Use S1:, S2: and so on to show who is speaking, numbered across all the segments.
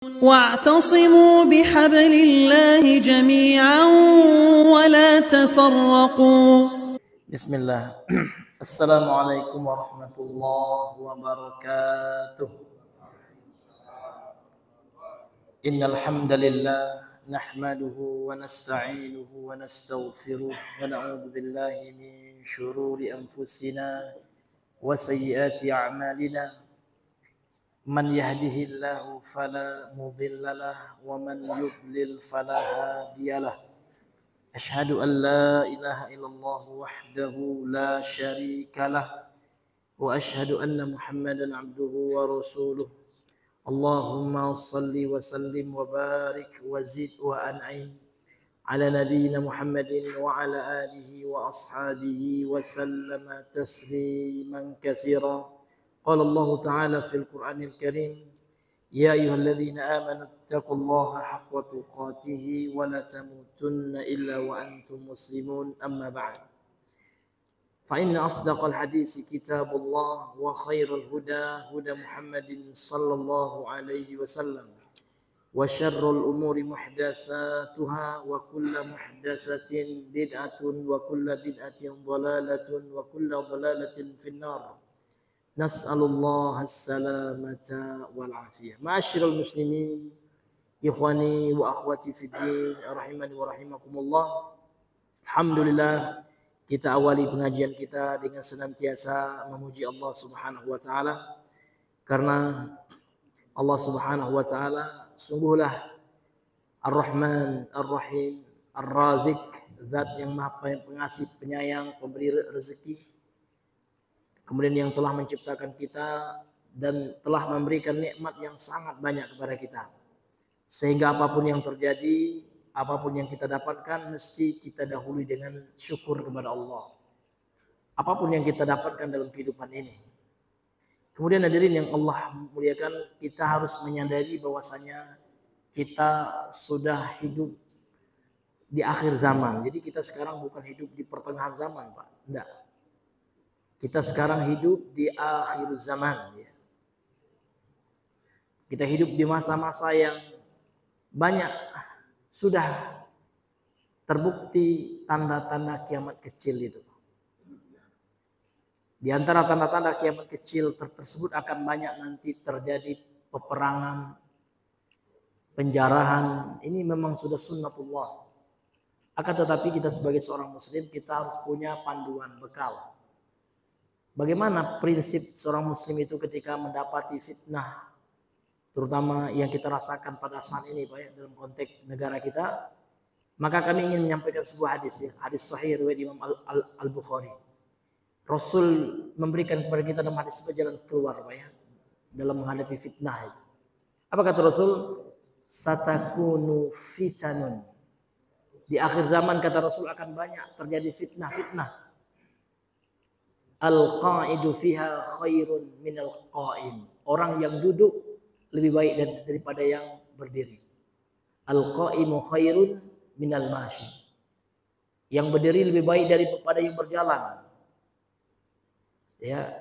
S1: واعتصموا بحبل الله جميعا ولا تفرقوا.
S2: بسم الله. السلام عليكم ورحمة الله وبركاته. إن الحمد لله نحمده ونستعينه ونستغفره ونعوذ بالله من شرور أنفسنا وسيئات أعمالنا. من يهده الله فلا مضل له ومن يضلل فلا هادي له. أشهد أن لا إله إلا الله وحده لا شريك له وأشهد أن محمدا عبده ورسوله. اللهم صل وسلم وبارك وزد وأنعم على نبينا محمد وعلى آله وأصحابه وسلم تسليما كثيرا. قال الله تعالى في القرآن الكريم: يا أيها الذين آمنوا اتقوا الله حق تقاته ولا تموتن إلا وأنتم مسلمون. أما بعد، فإن أصدق الحديث كتاب الله وخير الهدى هدى محمد صلى الله عليه وسلم وشر الأمور محدثاتها وكل محدثة بدعة وكل بدعة ضلالة وكل ضلالة في النار. Nas'alullah as-salamata wal afiyah. Ma'asyiral muslimin, ikhwani wa akhwati fid din, rahimani wa rahimakumullah. Alhamdulillah, kita awali pengajian kita dengan senantiasa memuji Allah Subhanahu wa taala, karena Allah Subhanahu wa taala sungguhlah Ar-Rahman, Ar-Rahim, Ar-Razik, zat yang Maha Pengasih, Penyayang, pemberi rezeki. Kemudian yang telah menciptakan kita dan telah memberikan nikmat yang sangat banyak kepada kita. Sehingga apapun yang terjadi, apapun yang kita dapatkan, mesti kita dahului dengan syukur kepada Allah. Apapun yang kita dapatkan dalam kehidupan ini. Kemudian hadirin yang Allah muliakan, kita harus menyadari bahwasanya kita sudah hidup di akhir zaman. Jadi kita sekarang bukan hidup di pertengahan zaman, Pak. Enggak. Kita sekarang hidup di akhir zaman. Kita hidup di masa-masa yang banyak sudah terbukti tanda-tanda kiamat kecil itu. Di antara tanda-tanda kiamat kecil tersebut akan banyak nanti terjadi peperangan, penjarahan. Ini memang sudah sunnatullah. Akan tetapi kita sebagai seorang muslim, kita harus punya panduan bekal. Bagaimana prinsip seorang muslim itu ketika mendapati fitnah, terutama yang kita rasakan pada saat ini, Pak, ya, dalam konteks negara kita. Maka kami ingin menyampaikan sebuah hadis, ya, hadis sahih riwayat Imam Al-Bukhari. Rasul memberikan kepada kita dalam hadis jalan keluar, Pak, ya, dalam menghadapi fitnah itu. Apa kata Rasul? Satakunu fitanun. Di akhir zaman, kata Rasul, akan banyak terjadi fitnah-fitnah. Al-qa'idu fiha khairun minal qa'im. Orang yang duduk lebih baik daripada yang berdiri. Al-qa'imu khairun minal mashi. Yang berdiri lebih baik daripada yang berjalan. Ya.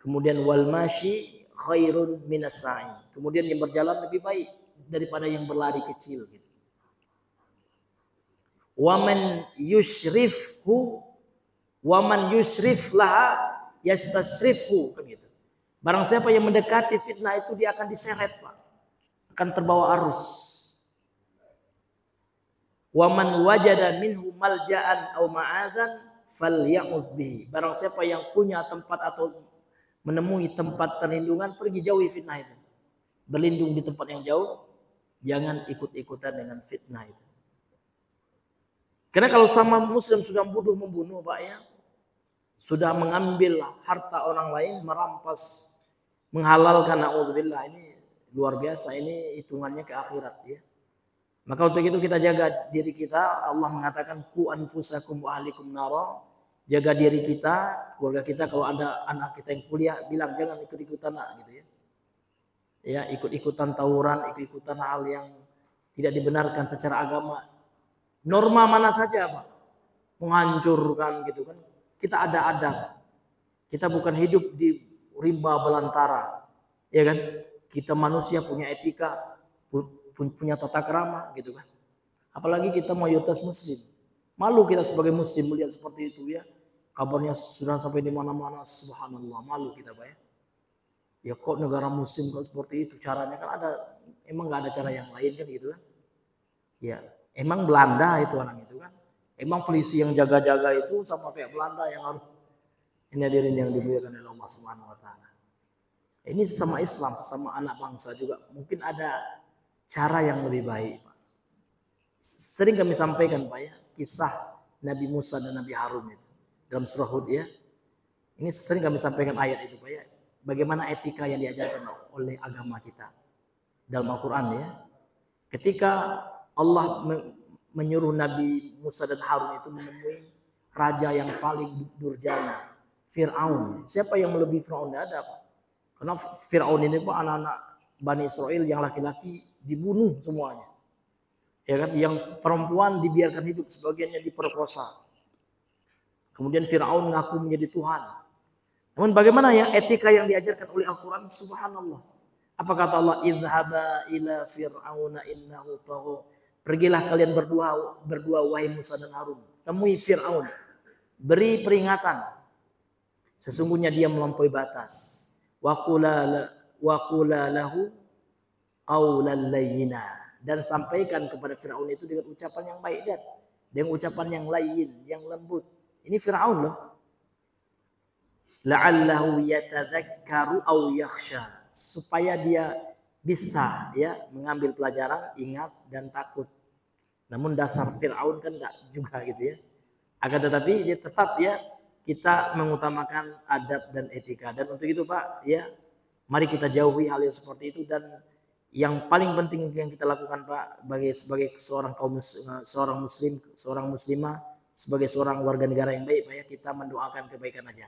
S2: Kemudian wal mashi khairun minas sa'i. Kemudian yang berjalan lebih baik daripada yang berlari kecil gitu. Wa man yushrifhu waman yusrif laha yastasrifhu, kan gitu. Barang siapa yang mendekati fitnah itu, dia akan diseret, Pak. Akan terbawa arus. Waman wajada minhu malja'an aw ma'adzan falya'udz bihi. Barang siapa yang punya tempat atau menemui tempat perlindungan, pergi jauhi fitnah itu. Berlindung di tempat yang jauh, jangan ikut-ikutan dengan fitnah itu. Karena kalau sama muslim sudah membunuh, Pak, ya, sudah mengambil harta orang lain, merampas, menghalalkan, na'udzubillah, ini luar biasa, ini hitungannya ke akhirat, ya. Maka untuk itu kita jaga diri kita. Allah mengatakan ku anfusakum wa ahlikum nara. Jaga diri kita, keluarga kita. Kalau ada anak kita yang kuliah, bilang jangan ikut-ikutan, gitu ya. Ya, ikut-ikutan tawuran, ikut-ikutan hal yang tidak dibenarkan secara agama. Norma mana saja, Pak, menghancurkan gitu kan. Kita ada adab. Kita bukan hidup di rimba belantara, ya kan? Kita manusia punya etika, punya tata krama gitu kan. Apalagi kita mayoritas muslim. Malu kita sebagai muslim melihat seperti itu ya. Kabarnya sudah sampai di mana-mana, subhanallah, malu kita Pak ya. Ya kok negara muslim kok seperti itu, caranya kan ada, emang nggak ada cara yang lain kan gitu kan. Ya, emang Belanda itu orang itu kan. Emang polisi yang jaga-jaga itu sama kayak Belanda yang harus, ini hadirin yang dimuliakan oleh Allah Subhanahu wa taala. Ini sesama Islam, sesama anak bangsa juga mungkin ada cara yang lebih baik, Pak. Sering kami sampaikan Pak ya, kisah Nabi Musa dan Nabi Harun itu dalam surah Hud ya. Ini sering kami sampaikan ayat itu Pak ya. Bagaimana etika yang diajarkan oleh agama kita dalam Al-Quran ya. Ketika Allah menyuruh Nabi Musa dan Harun itu menemui raja yang paling durjana, Fir'aun. Siapa yang melebihi Fir'aun? Tidak ada Pak. Karena Fir'aun ini Pak, anak-anak Bani Israel yang laki-laki dibunuh semuanya. Ya kan, yang perempuan dibiarkan hidup, sebagiannya diperkosa. Kemudian Fir'aun ngaku menjadi Tuhan. Namun bagaimana ya etika yang diajarkan oleh Al-Quran? Subhanallah. Apa kata Allah? Idhaba ila fir'auna innahu tagha. Pergilah kalian berdua wahai Musa dan Harun. Temui Fir'aun. Beri peringatan. Sesungguhnya dia melampaui batas. Wa qula lahu qawlan layyina. Dan sampaikan kepada Fir'aun itu dengan ucapan yang baik dan dengan ucapan yang layyin, yang lembut. Ini Fir'aun loh. La'allahu yatadzakkaru aw yakhsha, supaya dia bisa ya mengambil pelajaran, ingat dan takut. Namun dasar Fir'aun kan enggak juga gitu ya. Akan tetapi dia tetap ya kita mengutamakan adab dan etika, dan untuk itu Pak ya mari kita jauhi hal yang seperti itu. Dan yang paling penting yang kita lakukan Pak sebagai seorang muslim, seorang muslimah, sebagai seorang warga negara yang baik Pak ya, kita mendoakan kebaikan aja.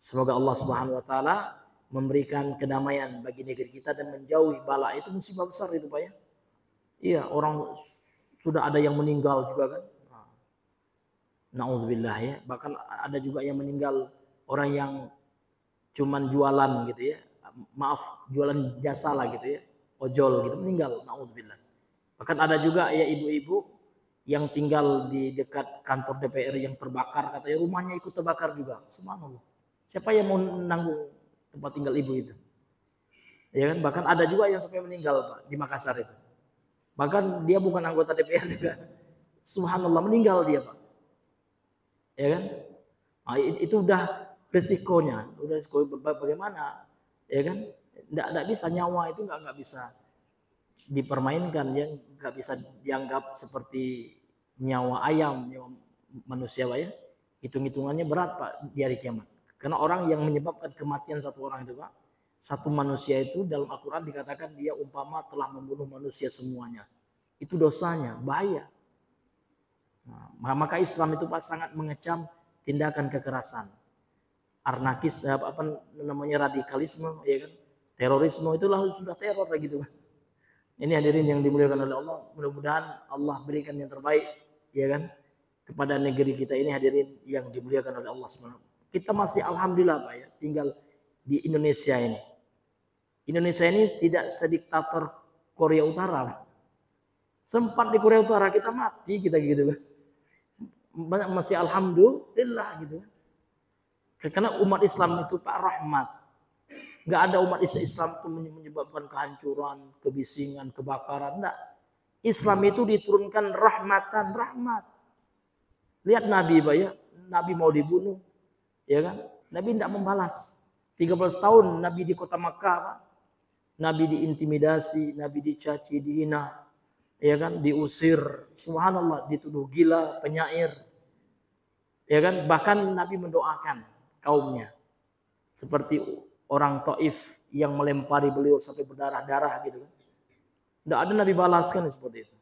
S2: Semoga Allah Subhanahu wa taala memberikan kedamaian bagi negeri kita dan menjauhi bala. Itu musibah besar itu Pak ya. Iya, orang sudah ada yang meninggal juga kan. Na'udzubillah ya. Bahkan ada juga yang meninggal orang yang cuman jualan gitu ya. Maaf, jualan jasa lah gitu ya. Ojol gitu meninggal. Na'udzubillah. Bahkan ada juga ya ibu-ibu yang tinggal di dekat kantor DPR yang terbakar, katanya rumahnya ikut terbakar juga. Subhanallah. Siapa yang mau menanggung tempat tinggal ibu itu? Ya kan, bahkan ada juga yang sampai meninggal Pak di Makassar itu. Bahkan dia bukan anggota DPR juga. Subhanallah, meninggal dia Pak. Ya kan? Nah, itu udah resikonya, udah resiko bagaimana? Ya kan? Enggak bisa, nyawa itu enggak bisa dipermainkan, yang enggak bisa dianggap seperti nyawa ayam, nyawa manusia Pak ya. Hitung-hitungannya berat Pak di hari kiamat. Karena orang yang menyebabkan kematian satu orang itu Pak, satu manusia itu dalam Al-Quran dikatakan dia umpama telah membunuh manusia semuanya. Itu dosanya, bahaya. Nah, maka Islam itu Pak sangat mengecam tindakan kekerasan. Anarkis, radikalisme, ya kan? Terorisme itulah sudah teror gitu kan. Ini hadirin yang dimuliakan oleh Allah, mudah-mudahan Allah berikan yang terbaik ya kan kepada negeri kita ini, hadirin yang dimuliakan oleh Allah SWT. Kita masih alhamdulillah Pak ya tinggal di Indonesia ini. Indonesia ini tidak sediktator Korea Utara. Sempat di Korea Utara kita mati kita gitu kan. Masih alhamdulillah gitu. Karena umat Islam itu Pak rahmat. Enggak ada umat Islam itu menyebabkan kehancuran, kebisingan, kebakaran, enggak. Islam itu diturunkan rahmatan, rahmat. Lihat Nabi Pak ya, Nabi mau dibunuh. Ya kan? Nabi tidak membalas. 13 tahun Nabi di kota Makkah, Pak. Nabi diintimidasi, Nabi dicaci, dihina. Ya kan? Diusir. Subhanallah, dituduh gila, penyair. Ya kan? Bahkan Nabi mendoakan kaumnya. Seperti orang Taif yang melempari beliau sampai berdarah-darah gitu. Tidak ada Nabi balaskan seperti itu.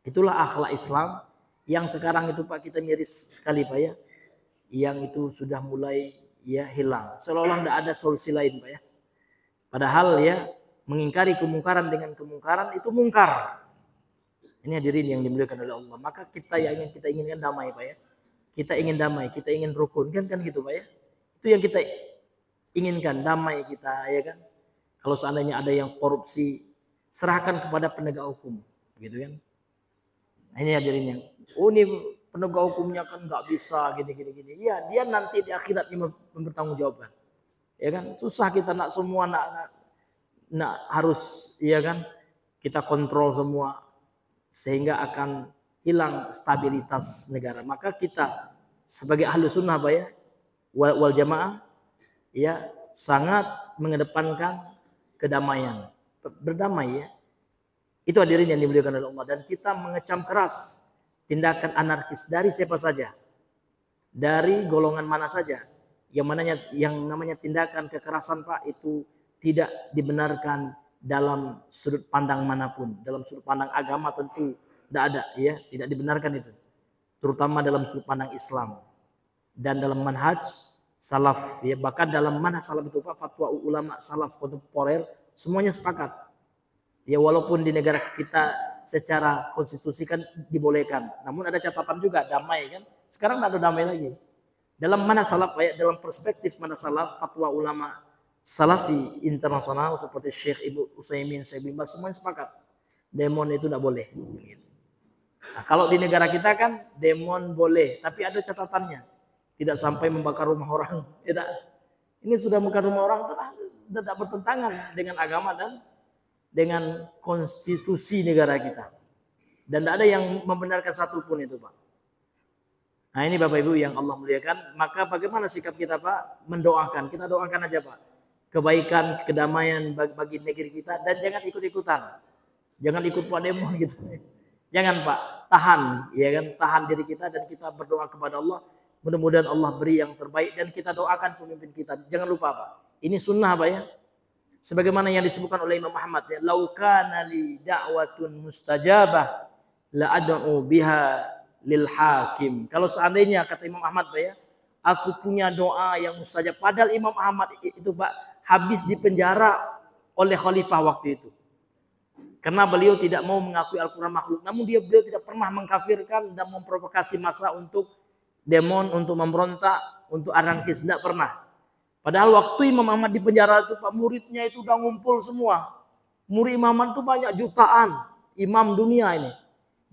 S2: Itulah akhlak Islam yang sekarang itu Pak kita miris sekali Pak ya. Yang itu sudah mulai ya hilang. Seolah-olah tidak ada solusi lain Pak ya. Padahal ya mengingkari kemungkaran dengan kemungkaran itu mungkar. Ini hadirin yang dimuliakan oleh Allah. Maka kita inginkan damai Pak ya. Kita ingin damai, kita ingin rukun kan gitu Pak ya. Itu yang kita inginkan, damai kita ya kan. Kalau seandainya ada yang korupsi, serahkan kepada penegak hukum, gitu kan? Nah, ini hadirin yang, oh ini penegak hukumnya kan nggak bisa gini. Iya, dia nanti di akhirat ini mempertanggungjawabkan. Ya kan, susah kita nak semua nak harus, ya kan, kita kontrol semua sehingga akan hilang stabilitas negara. Maka kita sebagai ahlu sunnah ya, wal jamaah, ya sangat mengedepankan kedamaian, berdamai ya. Itu hadirin yang dimuliakan oleh Allah. Dan kita mengecam keras tindakan anarkis dari siapa saja, dari golongan mana saja, yang namanya tindakan kekerasan Pak itu tidak dibenarkan dalam sudut pandang manapun. Dalam sudut pandang agama tentu tidak ada, ya, tidak dibenarkan itu. Terutama dalam sudut pandang Islam dan dalam manhaj salaf, ya, bahkan dalam manhaj salaf itu Pak, fatwa ulama salaf kontemporer semuanya sepakat. Ya walaupun di negara kita secara konstitusi kan dibolehkan, namun ada catatan juga damai kan. Sekarang tidak ada damai lagi. Dalam mana salaf, dalam perspektif mana salaf, fatwa ulama salafi internasional seperti Syekh Ibnu Utsaimin, Syekh Bin Baz semuanya sepakat. Demon itu tidak boleh. Nah, kalau di negara kita kan demon boleh, tapi ada catatannya. Tidak sampai membakar rumah orang. Tidak. Ini sudah membakar rumah orang tidak bertentangan dengan agama dan dengan konstitusi negara kita. Dan tidak ada yang membenarkan satupun itu Pak. Nah ini Bapak Ibu yang Allah muliakan. Maka bagaimana sikap kita Pak? Mendoakan. Kita doakan aja Pak. Kebaikan, kedamaian bagi negeri kita. Dan jangan ikut-ikutan. Jangan ikut Pak demo gitu. Jangan Pak. Tahan. Ya kan? Tahan diri kita dan kita berdoa kepada Allah. Mudah-mudahan Allah beri yang terbaik. Dan kita doakan pemimpin kita. Jangan lupa Pak. Ini sunnah Pak ya. Sebagaimana yang disebutkan oleh Imam Ahmad ya, "Lau kana li da'watun mustajabah la ad'u biha lil hakim." Kalau seandainya kata Imam Ahmad ya, aku punya doa yang mustajab. Padahal Imam Ahmad itu Pak habis dipenjara oleh khalifah waktu itu. Karena beliau tidak mau mengakui Al-Qur'an makhluk. Namun beliau tidak pernah mengkafirkan dan memprovokasi massa untuk demon, untuk memberontak, untuk anarkis, tidak pernah. Padahal waktu Imam Ahmad di penjara itu Pak, muridnya itu udah ngumpul semua. Murid Imam Ahmad itu banyak jutaan. Imam dunia ini.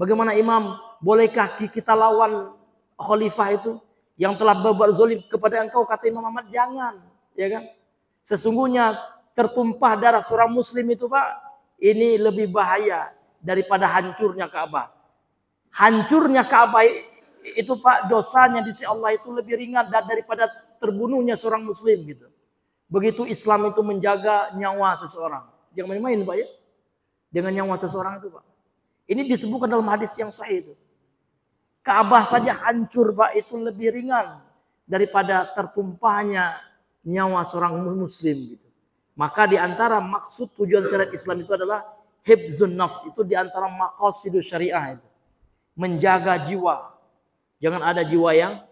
S2: Bagaimana Imam, bolehkah kita lawan khalifah itu yang telah berbuat zalim kepada engkau? Kata Imam Ahmad, jangan. Ya kan? Sesungguhnya tertumpah darah seorang muslim itu Pak, ini lebih bahaya daripada hancurnya Ka'bah. Hancurnya Ka'bah itu Pak, dosanya di sisi Allah itu lebih ringan daripada terbunuhnya seorang muslim gitu. Begitu Islam itu menjaga nyawa seseorang. Jangan main-main Pak ya. Dengan nyawa seseorang itu Pak. Ini disebutkan dalam hadis yang sahih itu. Ka'bah saja hancur Pak, itu lebih ringan daripada tertumpahnya nyawa seorang muslim gitu. Maka di antara maksud tujuan syariat Islam itu adalah hifzun nafs, itu di antara maqasidus syariah itu. Menjaga jiwa. Jangan ada jiwa yang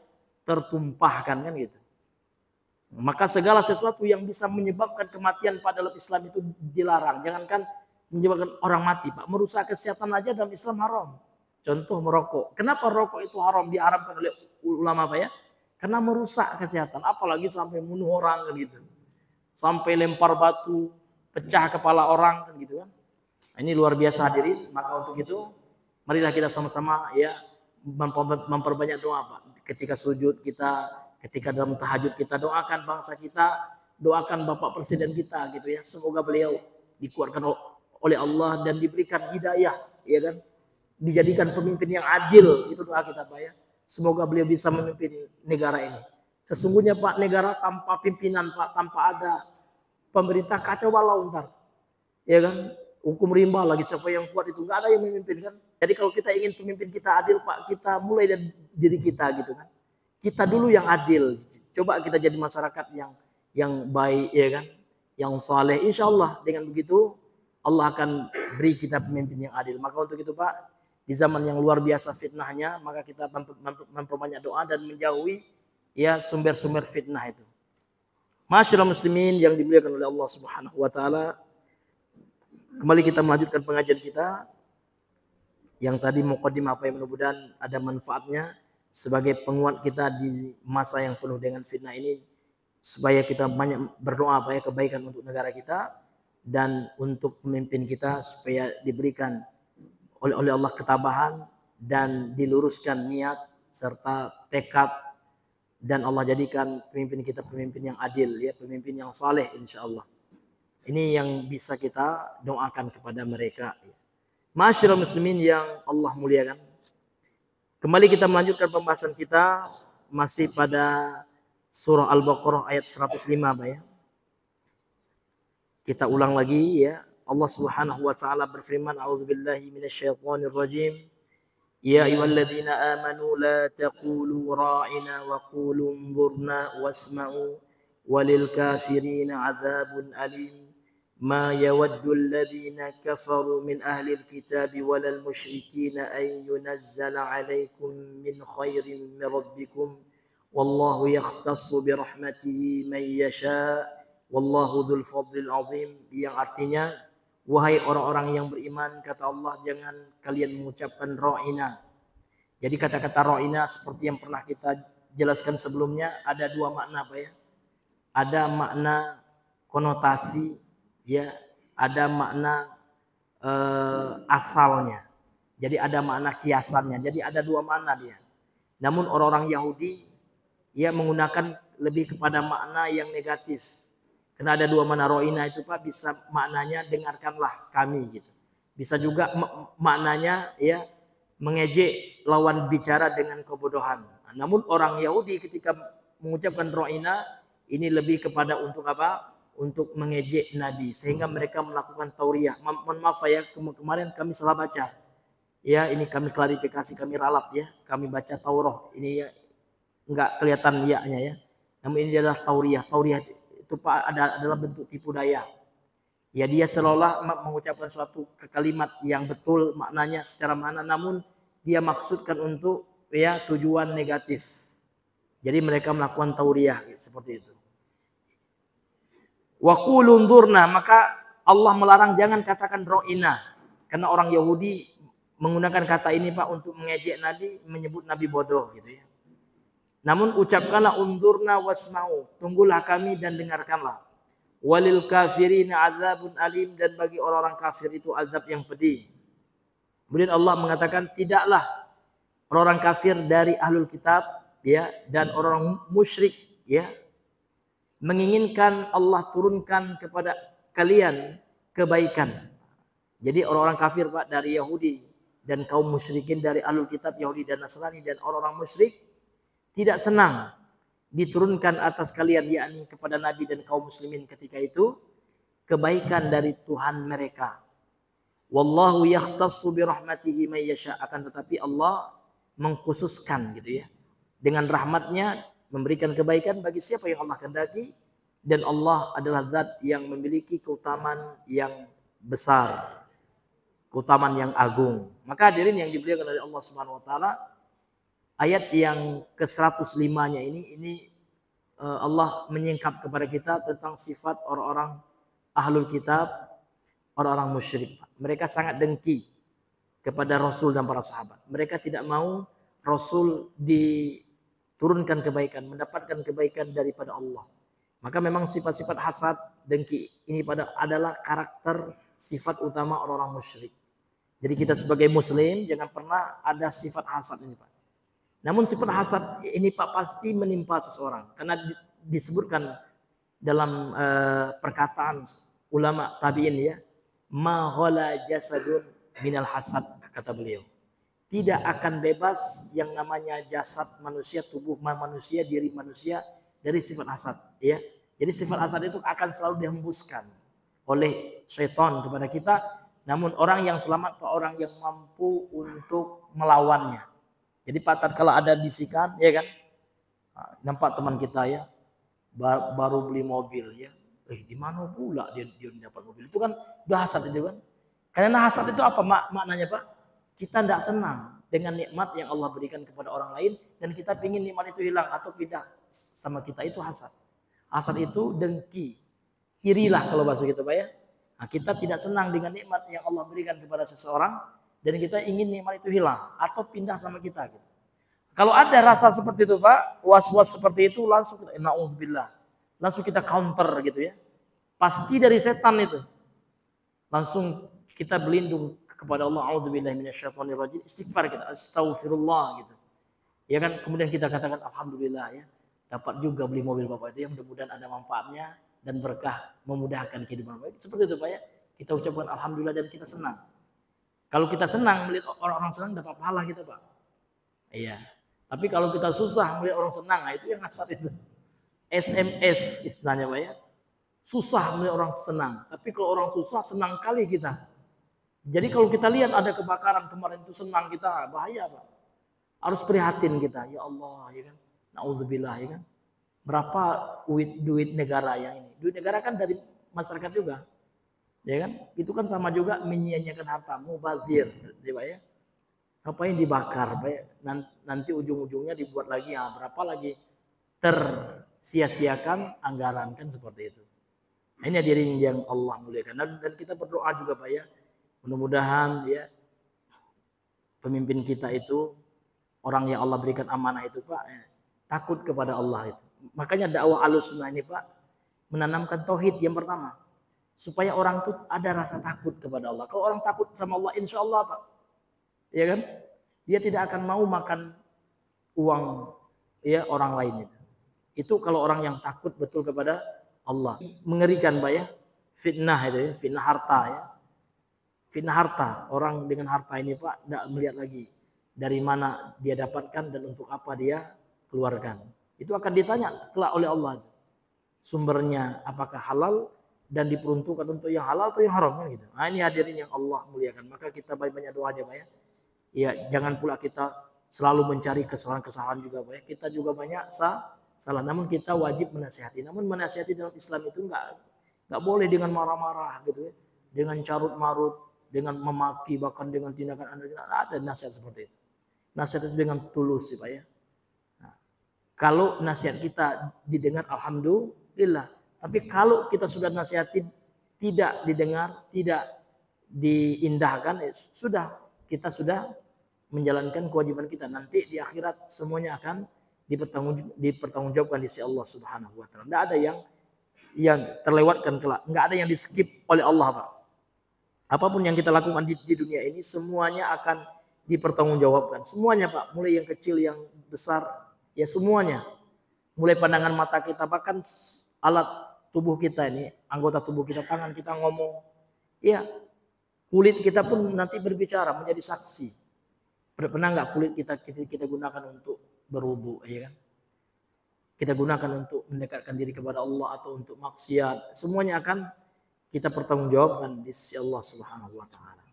S2: tertumpahkan kan gitu. Maka segala sesuatu yang bisa menyebabkan kematian pada dalam Islam itu dilarang. Jangankan menyebabkan orang mati Pak. Merusak kesehatan aja dalam Islam haram. Contoh merokok. Kenapa rokok itu haram? Diharamkan oleh ulama Pak ya. Karena merusak kesehatan. Apalagi sampai bunuh orang kan gitu. Sampai lempar batu, pecah kepala orang kan gitu kan. Nah, ini luar biasa hadirin. Maka untuk itu marilah kita sama-sama ya memperbanyak doa Pak. Ketika sujud kita, ketika dalam tahajud kita doakan bangsa kita, doakan Bapak Presiden kita gitu ya. Semoga beliau dikuatkan oleh Allah dan diberikan hidayah, ya kan? Dijadikan pemimpin yang adil, itu doa kita Pak ya. Semoga beliau bisa memimpin negara ini. Sesungguhnya Pak, negara tanpa pimpinan Pak, tanpa ada pemerintah kacau balau ntar. Ya kan? Hukum rimba lagi siapa yang kuat itu, nggak ada yang memimpin kan. Jadi kalau kita ingin pemimpin kita adil Pak, kita mulai dari diri kita gitu kan. Kita dulu yang adil. Coba kita jadi masyarakat yang baik ya kan, yang saleh. Insya Allah dengan begitu Allah akan beri kita pemimpin yang adil. Maka untuk itu Pak, di zaman yang luar biasa fitnahnya, maka kita memperbanyak doa dan menjauhi ya sumber-sumber fitnah itu. Masyaallah muslimin yang dimuliakan oleh Allah Subhanahu wa taala. Kembali kita melanjutkan pengajian kita yang tadi muqaddimah apa yang mudah-mudahan ada manfaatnya sebagai penguat kita di masa yang penuh dengan fitnah ini, supaya kita banyak berdoa apa ya kebaikan untuk negara kita. dan untuk pemimpin kita supaya diberikan oleh Allah ketabahan dan diluruskan niat serta tekad, dan Allah jadikan pemimpin kita pemimpin yang adil, ya, pemimpin yang saleh insyaallah. Ini yang bisa kita doakan kepada mereka. Masyaallah muslimin yang Allah muliakan. Kembali kita melanjutkan pembahasan kita masih pada surah Al-Baqarah ayat 105, Pak, ya. Kita ulang lagi, ya. Allah Subhanahu wa taala berfirman, a'udzubillahi minasyaitonir rajim. Ya ayyuhalladzina amanu la taqulu ra'ina wa qulu unzurna wasma'u walil kafirina 'adzabun alim. Ma yawaddu alladhina kafaru min ahli alkitabi walal musyrikina an yunazzala 'alaikum min khairin min rabbikum wallahu yakhtassu bi rahmatihi man yasha wallahu dzul fadlil 'azim, yang artinya, wahai orang-orang yang beriman, kata Allah, jangan kalian mengucapkan ra'ina. Jadi kata-kata ra'ina seperti yang pernah kita jelaskan sebelumnya ada dua makna, Pak, ya. Ada makna konotasi, ya, ada makna asalnya. Jadi ada makna kiasannya. Jadi ada dua makna dia. Namun orang-orang Yahudi, ya, menggunakan lebih kepada makna yang negatif. Karena ada dua makna ro'ina itu, Pak, bisa maknanya dengarkanlah kami gitu. Bisa juga maknanya, ya, mengejek lawan bicara dengan kebodohan. Namun orang Yahudi ketika mengucapkan ro'ina ini lebih kepada untuk apa? Untuk mengejek Nabi, sehingga mereka melakukan tauriyah. Mohon maaf ya, kemarin kami salah baca. Ya, ini kami klarifikasi, kami ralat, ya. Kami baca Taurah. Ini, ya, enggak kelihatan ya-nya, ya. Namun ini adalah tauriyah. Tauriyah itu, Pak, adalah bentuk tipu daya. Ya, dia seolah mengucapkan suatu kalimat yang betul maknanya secara makna, namun dia maksudkan untuk, ya, tujuan negatif. Jadi mereka melakukan tauriyah seperti itu. Wa qulu unzurna, maka Allah melarang jangan katakan ro'ina. Karena orang Yahudi menggunakan kata ini, Pak, untuk mengejek Nabi, menyebut Nabi bodoh gitu, ya. Namun ucapkanlah unzurna wasma'u, tunggulah kami dan dengarkanlah. Walil kafirina adzabun alim, dan bagi orang-orang kafir itu azab yang pedih. Kemudian Allah mengatakan tidaklah orang kafir dari ahlul kitab, ya, dan orang musyrik, ya, menginginkan Allah turunkan kepada kalian kebaikan. Jadi orang-orang kafir, Pak, dari Yahudi dan kaum musyrikin dari ahlul kitab Yahudi dan Nasrani dan orang-orang musyrik tidak senang diturunkan atas kalian, yakni kepada Nabi dan kaum muslimin ketika itu, kebaikan dari Tuhan mereka. Wallahu yakhtassu bi rahmatihi may yasha, akan tetapi Allah mengkhususkan gitu, ya, dengan rahmatnya memberikan kebaikan bagi siapa yang Allah kehendaki, dan Allah adalah zat yang memiliki keutamaan yang besar, keutamaan yang agung. Maka hadirin yang dimuliakan oleh Allah Subhanahu wa taala, ayat yang ke-105-nya ini Allah menyingkap kepada kita tentang sifat orang-orang ahlul kitab, orang-orang musyrik. Mereka sangat dengki kepada Rasul dan para sahabat. Mereka tidak mau Rasul diturunkan kebaikan, mendapatkan kebaikan daripada Allah. Maka memang sifat-sifat hasad, dengki ini adalah karakter sifat utama orang-orang musyrik. Jadi kita sebagai muslim jangan pernah ada sifat hasad ini, Pak. Namun sifat hasad ini, Pak, pasti menimpa seseorang. Karena disebutkan dalam perkataan ulama tabi'in, ya, ma ghala jasadun minal hasad, kata beliau. Tidak akan bebas yang namanya jasad manusia, tubuh manusia, diri manusia dari sifat hasad, ya. Jadi sifat hasad itu akan selalu dihembuskan oleh syaitan kepada kita. Namun orang yang selamat, Pak, orang yang mampu untuk melawannya. Jadi Pak, kalau ada bisikan, ya kan, nampak teman kita, ya, baru beli mobil, ya, di mana pula dia dapat mobil? Itu kan udah hasad itu kan. Karena hasad itu apa maknanya, Pak? Kita tidak senang dengan nikmat yang Allah berikan kepada orang lain dan kita ingin nikmat itu hilang atau pindah sama kita, itu hasad. Hasad itu dengki, irilah kalau bahasa kita, Pak, ya. Nah, kita tidak senang dengan nikmat yang Allah berikan kepada seseorang dan kita ingin nikmat itu hilang atau pindah sama kita gitu. Kalau ada rasa seperti itu, Pak, was-was seperti itu, langsung kita na'udzubillah. Langsung kita counter gitu, ya. Pasti dari setan itu. langsung kita berlindung kepada Allah. A'udzubillahi minasyaitonirrajim. Istighfar kita, astaghfirullah gitu. Ya kan, kemudian kita katakan alhamdulillah ya, dapat juga beli mobil Bapak itu, yang mudah-mudahan ada manfaatnya dan berkah, memudahkan kehidupan Bapak. Seperti itu Pak ya. Kita ucapkan alhamdulillah dan kita senang. Kalau kita senang melihat orang-orang senang, dapat pahala kita Pak. Iya. Tapi kalau kita susah melihat orang senang, nah itu yang asal itu. SMS istilahnya Pak ya. Susah melihat orang senang. Tapi kalau orang susah, senang kali kita. Jadi kalau kita lihat ada kebakaran kemarin itu senang kita, bahaya Pak. Harus prihatin kita. Ya Allah, ya kan. Nauzubillah, ya kan. Berapa duit negara yang ini? Duit negara kan dari masyarakat juga. Ya kan? Itu kan sama juga menyia-nyiakan harta, mubazir, ya Pak ya. Apa yang dibakar, Pak ya? Nanti ujung-ujungnya dibuat lagi, ya berapa lagi tersia-siakan anggaran, kan seperti itu. Nah, ini hadirin yang Allah muliakan. Dan kita berdoa juga Pak ya. Mudah-mudahan ya pemimpin kita itu, orang yang Allah berikan amanah itu Pak, ya, takut kepada Allah itu. Makanya dakwah Ahlussunnah ini Pak, menanamkan tauhid yang pertama. Supaya orang itu ada rasa takut kepada Allah. Kalau orang takut sama Allah, insya Allah Pak, ya kan, dia tidak akan mau makan uang ya orang lain itu. Itu kalau orang yang takut betul kepada Allah. Mengerikan Pak ya, fitnah itu ya, fitnah harta ya. Fitnah harta, orang dengan harta ini Pak tidak melihat lagi dari mana dia dapatkan dan untuk apa dia keluarkan. Itu akan ditanya kelak oleh Allah. Sumbernya apakah halal dan diperuntukkan untuk yang halal atau yang haram kan gitu. Nah, ini hadirin yang Allah muliakan. Maka kita banyak doa aja Pak ya. Ya, jangan pula kita selalu mencari kesalahan-kesalahan juga Pak ya. Kita juga banyak salah, namun kita wajib menasihati. Namun menasihati dalam Islam itu enggak boleh dengan marah-marah gitu ya. Dengan carut-marut, dengan memaki, bahkan dengan tindakan ada nasihat seperti itu. Nasihat itu dengan tulus sih Pak ya. Nah, kalau nasihat kita didengar alhamdulillah. Tapi kalau kita sudah nasihati tidak didengar, tidak diindahkan, sudah kita sudah menjalankan kewajiban kita. Nanti di akhirat semuanya akan dipertanggungjawabkan di sisi Allah Subhanahu wa taala. Tidak ada yang terlewatkan kelak, enggak ada yang di-skip oleh Allah Pak. Apapun yang kita lakukan di dunia ini semuanya akan dipertanggungjawabkan. Semuanya Pak, mulai yang kecil, yang besar, ya semuanya. Mulai pandangan mata kita, bahkan alat tubuh kita ini, anggota tubuh kita, tangan kita ngomong. Ya, kulit kita pun nanti berbicara, menjadi saksi. Pernah nggak kulit kita gunakan untuk berwudu, ya kan? Kita gunakan untuk mendekatkan diri kepada Allah atau untuk maksiat. Semuanya akan kita pertanggungjawabkan di sisi Allah Subhanahu wa taala.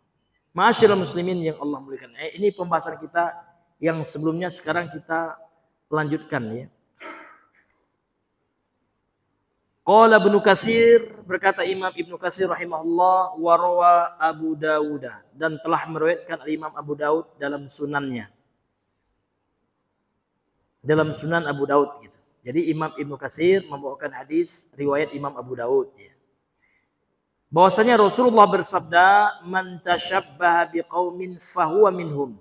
S2: Ma'asyiral muslimin yang Allah muliakan. Ini pembahasan kita yang sebelumnya, sekarang kita lanjutkan ya. Qala Ibnu Katsir, berkata Imam Ibnu Katsir rahimahullah, wa rawa Abu Dawud, dan telah meriwayatkan Imam Abu Daud dalam sunannya. Dalam Sunan Abu Daud gitu. Jadi Imam Ibnu Katsir membawakan hadis riwayat Imam Abu Daud ya. Bahwasanya Rasulullah bersabda, "Man tashabbaha biqaumin fahuwa minhum."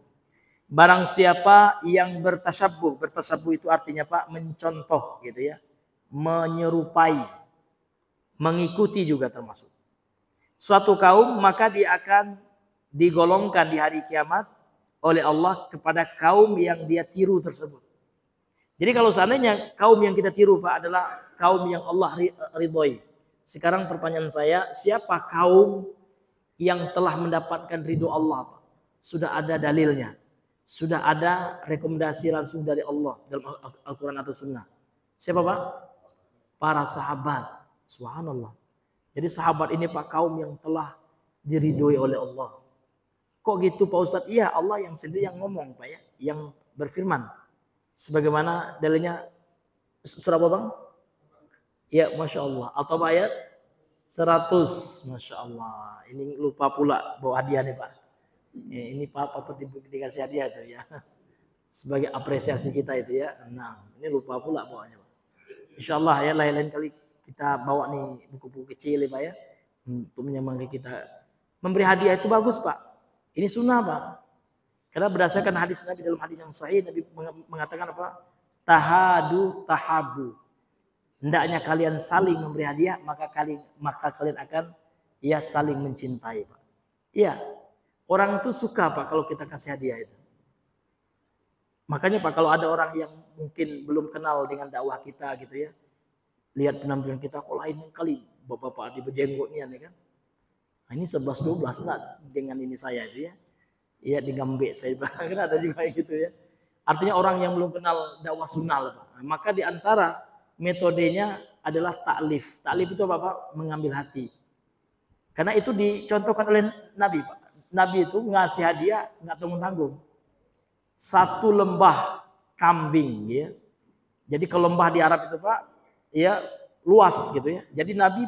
S2: Barang siapa yang bertasyabbuh itu artinya Pak mencontoh gitu ya. Menyerupai, mengikuti juga termasuk suatu kaum, maka dia akan digolongkan di hari kiamat oleh Allah kepada kaum yang dia tiru tersebut. Jadi kalau seandainya kaum yang kita tiru Pak adalah kaum yang Allah ridhoi. Sekarang pertanyaan saya, siapa kaum yang telah mendapatkan ridho Allah Pak? Sudah ada dalilnya, sudah ada rekomendasi langsung dari Allah dalam Al-Quran atau Sunnah. Siapa Pak? Para sahabat. Subhanallah. Jadi sahabat ini Pak kaum yang telah diridhoi oleh Allah. Kok gitu Pak Ustadz? Iya, Allah yang sendiri yang ngomong Pak ya, yang berfirman. Sebagaimana dalilnya surah apa Bang? Ya, Masya Allah. Atau ayat 100. Masya Allah. Ini lupa pula bawa hadiah nih Pak. Ya, ini Pak patut dikasih hadiah itu ya. Sebagai apresiasi kita itu ya. Nah, ini lupa pula bawanya Pak. Insya Allah ya, lain-lain kali kita bawa nih buku-buku kecil ya Pak ya. Untuk menyemangati kita. Memberi hadiah itu bagus Pak. Ini sunnah Pak. Karena berdasarkan hadis Nabi, dalam hadis yang sahih Nabi mengatakan apa? Tahadu tahabu. Hendaknya kalian saling memberi hadiah, maka kalian akan ya saling mencintai, Pak. Iya, orang itu suka, Pak, kalau kita kasih hadiah itu. Makanya, Pak, kalau ada orang yang mungkin belum kenal dengan dakwah kita gitu ya, lihat penampilan kita kok lain kali, bapak-bapak di berjenggotnya nih kan. Nah, ini 11-12 enggak dengan ini saya itu ya. Iya, di Gambe saya kan ada juga gitu ya. Artinya orang yang belum kenal dakwah sunnah, Pak. Nah, maka di antara metodenya adalah taklif. Taklif itu apa, Pak? Mengambil hati. Karena itu dicontohkan oleh Nabi, Pak. Nabi itu ngasih hadiah nggak tanggung-tanggung. 1 lembah kambing, ya. Jadi kalau lembah di Arab itu, Pak, ya luas gitu ya. Jadi Nabi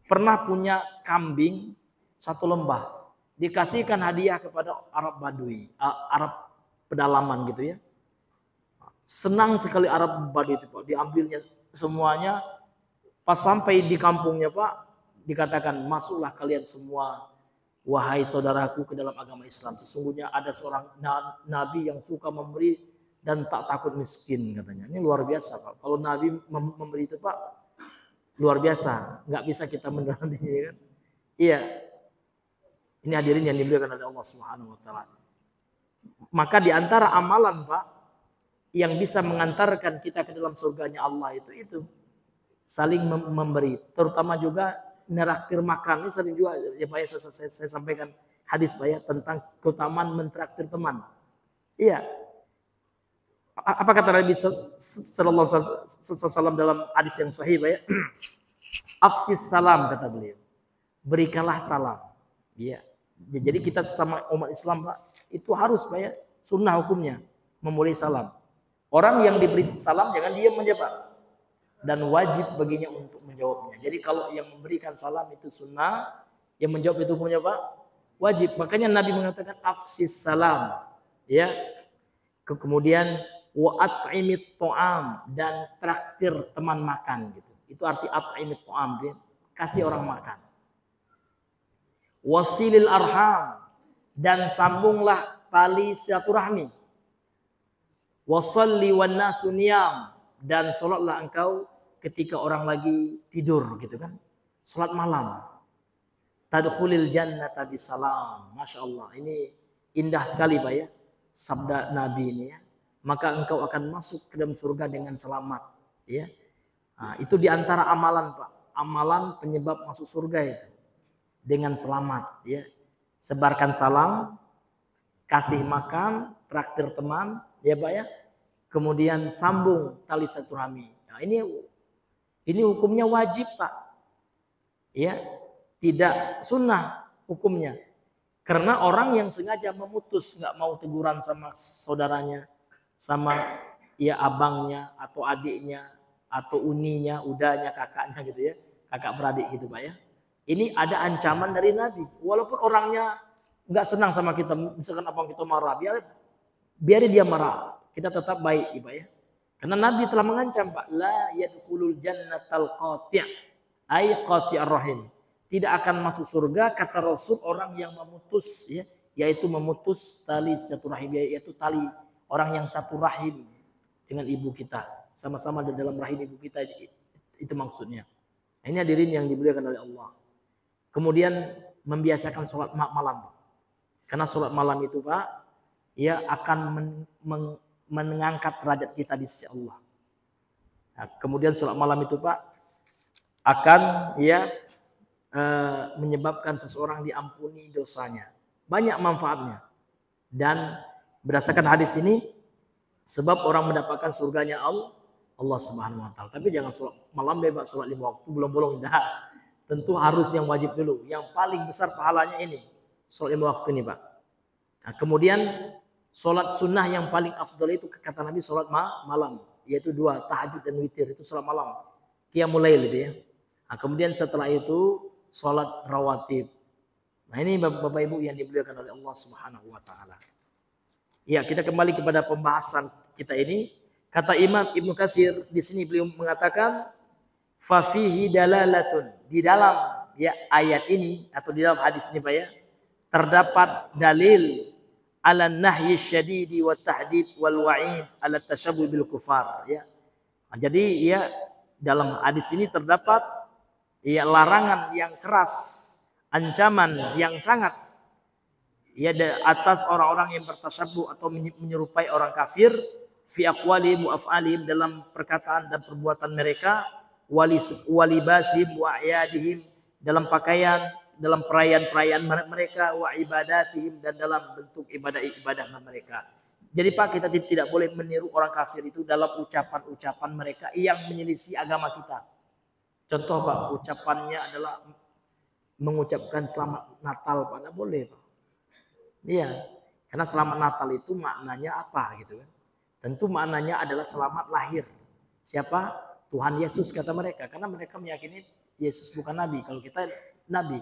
S2: pernah punya kambing 1 lembah. Dikasihkan hadiah kepada Arab Badui, Arab pedalaman gitu ya. Senang sekali Arab Badui itu, Pak. Diambilnya semuanya. Pas sampai di kampungnya, Pak, dikatakan, masuklah kalian semua, wahai saudaraku, ke dalam agama Islam. Sesungguhnya ada seorang nabi yang suka memberi dan tak takut miskin, katanya. Ini luar biasa, Pak. Kalau Nabi memberi itu, Pak, luar biasa. Nggak bisa kita mendapatinya kan. Iya. Ini hadirin yang dimuliakan oleh Allah Subhanahu wa taala. Maka di antara amalan, Pak, yang bisa mengantarkan kita ke dalam surganya Allah itu saling memberi, terutama juga neraktir makan. Ini sering juga ya Pak, saya sampaikan hadis, Pak, ya, tentang keutamaan mentraktir teman. Iya. Apa kata Nabi sallallahu alaihi wasallam dalam hadis yang sahih, Pak, ya? Afsis salam, kata beliau. Berikanlah salam. Iya. Jadi kita sama umat Islam, Pak, itu harus, Pak, ya, sunnah hukumnya memulai salam. Orang yang diberi salam jangan diam aja, Pak. Dan wajib baginya untuk menjawabnya. Jadi kalau yang memberikan salam itu sunnah, yang menjawab itu hukumnya, Pak, wajib. Makanya Nabi mengatakan afsis salam, ya. Kemudian wa at'imit ta'am, dan traktir teman makan gitu. Itu arti at'imit ta'am, dia kasih orang makan. Wasilil arham, dan sambunglah tali silaturahmi. Wasalli wan nasu niyam, dan salatlah engkau ketika orang lagi tidur gitu kan. Salat malam. Tadkhulil jannata bisalam. Masya Allah, ini indah sekali, Pak, ya, sabda Nabi ini ya. Maka engkau akan masuk ke dalam surga dengan selamat, ya. Nah, itu diantara amalan, Pak, amalan penyebab masuk surga itu dengan selamat, ya. Sebarkan salam, kasih makan, traktir teman, ya Pak, ya. Kemudian sambung tali silaturahmi. Nah, ini hukumnya wajib, Pak, ya, tidak sunnah hukumnya. Karena orang yang sengaja memutus, nggak mau teguran sama saudaranya, sama ya abangnya atau adiknya atau uninya, udahnya, kakaknya gitu ya, kakak beradik gitu, Pak, ya. Ini ada ancaman dari Nabi. Walaupun orangnya nggak senang sama kita, misalkan abang kita marah, biar dia marah, kita tetap baik, Pak, ya. Karena Nabi telah mengancam, Pak, la yadkhulul jannatal qati', ay qati'ar rahim. Tidak akan masuk surga, kata Rasul, orang yang memutus, ya, yaitu memutus tali silaturahim, yaitu tali orang yang satu rahim dengan ibu kita, sama-sama di dalam rahim ibu kita, itu maksudnya. Nah, ini hadirin yang dimuliakan oleh Allah. Kemudian membiasakan sholat malam, karena sholat malam itu, Pak, ya, akan mengangkat derajat kita di sisi Allah. Nah, kemudian sholat malam itu, Pak, akan ya menyebabkan seseorang diampuni dosanya. Banyak manfaatnya. Dan berdasarkan hadis ini, sebab orang mendapatkan surganya Allah Subhanahu wa taala. Tapi jangan sholat malam bebas, sholat 5 waktu bolong-bolong, dah. Tentu harus yang wajib dulu. Yang paling besar pahalanya ini, sholat 5 waktu ini, Pak. Nah, kemudian sholat sunnah yang paling afdal itu kata Nabi sholat malam, yaitu 2, tahajud dan witir, itu sholat malam, qiyamul lail itu ya. Nah, kemudian setelah itu sholat rawatib. Nah, ini Bapak Ibu yang dimuliakan oleh Allah Subhanahu wa taala. Ya, kita kembali kepada pembahasan kita ini. Kata Imam Ibnu Katsir di sini, beliau mengatakan fa fihi dalalatun, di dalam ya ayat ini atau di dalam hadis ini, Pak, ya, terdapat dalil ala nahyi syadidi wa tahdid wal wa'id ala tashabbuh bil kufar, ya. Nah, jadi ya dalam hadis ini terdapat ya larangan yang keras ancaman yang sangat ya atas orang-orang yang bertasyabbuh atau menyerupai orang kafir fi aqwalihim wa af'alihim, dalam perkataan dan perbuatan mereka, walibasihim wa a'yadihim, dalam pakaian, dalam perayaan-perayaan mereka, wa ibadatihim, dan dalam bentuk ibadah-ibadah mereka. Jadi Pak, kita tidak boleh meniru orang kafir itu dalam ucapan-ucapan mereka yang menyelisih agama kita. Contoh Pak, ucapannya adalah mengucapkan selamat Natal Pak, tidak boleh Pak. Iya, karena selamat Natal itu maknanya apa gitu kan? Tentu maknanya adalah selamat lahir. Siapa? Tuhan Yesus kata mereka, karena mereka meyakini Yesus bukan nabi, kalau kita nabi.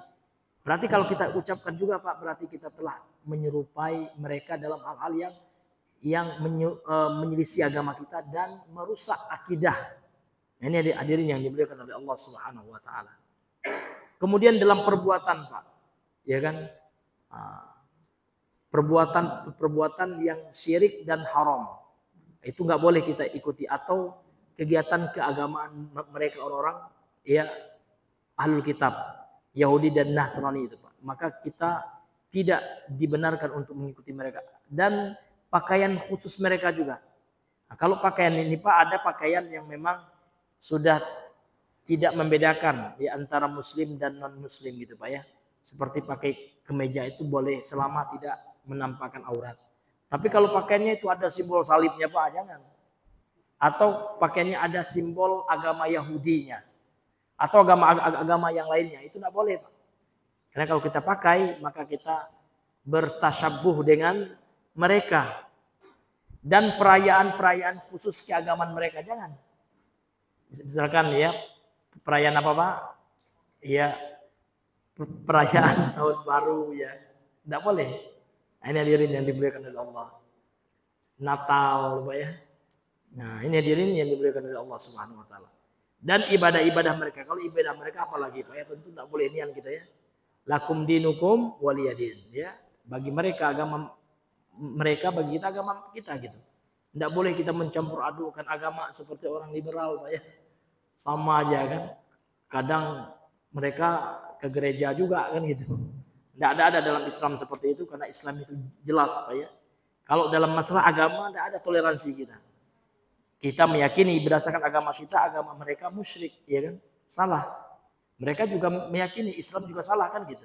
S2: Berarti kalau kita ucapkan juga Pak, berarti kita telah menyerupai mereka dalam hal-hal yang menyelisih agama kita dan merusak akidah. Ini hadirin yang dimuliakan oleh Allah Subhanahu wa taala. Kemudian dalam perbuatan Pak, ya kan? Perbuatan yang syirik dan haram. Itu nggak boleh kita ikuti, atau kegiatan keagamaan mereka orang-orang ya ahlul kitab, Yahudi dan Nasrani itu Pak. Maka kita tidak dibenarkan untuk mengikuti mereka. Dan pakaian khusus mereka juga. Nah, kalau pakaian ini Pak, ada pakaian yang memang sudah tidak membedakan ya antara muslim dan non muslim gitu Pak ya. Seperti pakai kemeja itu boleh selama tidak menampakkan aurat. Tapi kalau pakaiannya itu ada simbol salibnya Pak, jangan. Atau pakaiannya ada simbol agama Yahudinya atau agama yang lainnya, itu tidak boleh Pak. Karena kalau kita pakai, maka kita bertasyabuh dengan mereka. Dan perayaan-perayaan khusus keagamaan mereka, jangan. Misalkan ya, perayaan apa Pak? Ya, perayaan tahun baru ya, tidak boleh. Nah, ini hadirin yang dimuliakan oleh Allah. Natal Pak ya. Nah, ini hadirin yang dimuliakan oleh Allah Subhanahu wa taala. Dan ibadah-ibadah mereka, kalau ibadah mereka apalagi Pak ya, tentu tidak boleh nian kita ya. Lakum dinukum waliyadin ya. Bagi mereka agama mereka, bagi kita agama kita gitu. Tidak boleh kita mencampur adukan agama seperti orang liberal Pak ya. Sama aja kan. Kadang mereka ke gereja juga kan gitu. Tidak ada dalam Islam seperti itu, karena Islam itu jelas Pak ya. Kalau dalam masalah agama tidak ada toleransi kita. Kita meyakini berdasarkan agama kita, agama mereka musyrik, ya kan? Salah. Mereka juga meyakini Islam juga salah kan gitu.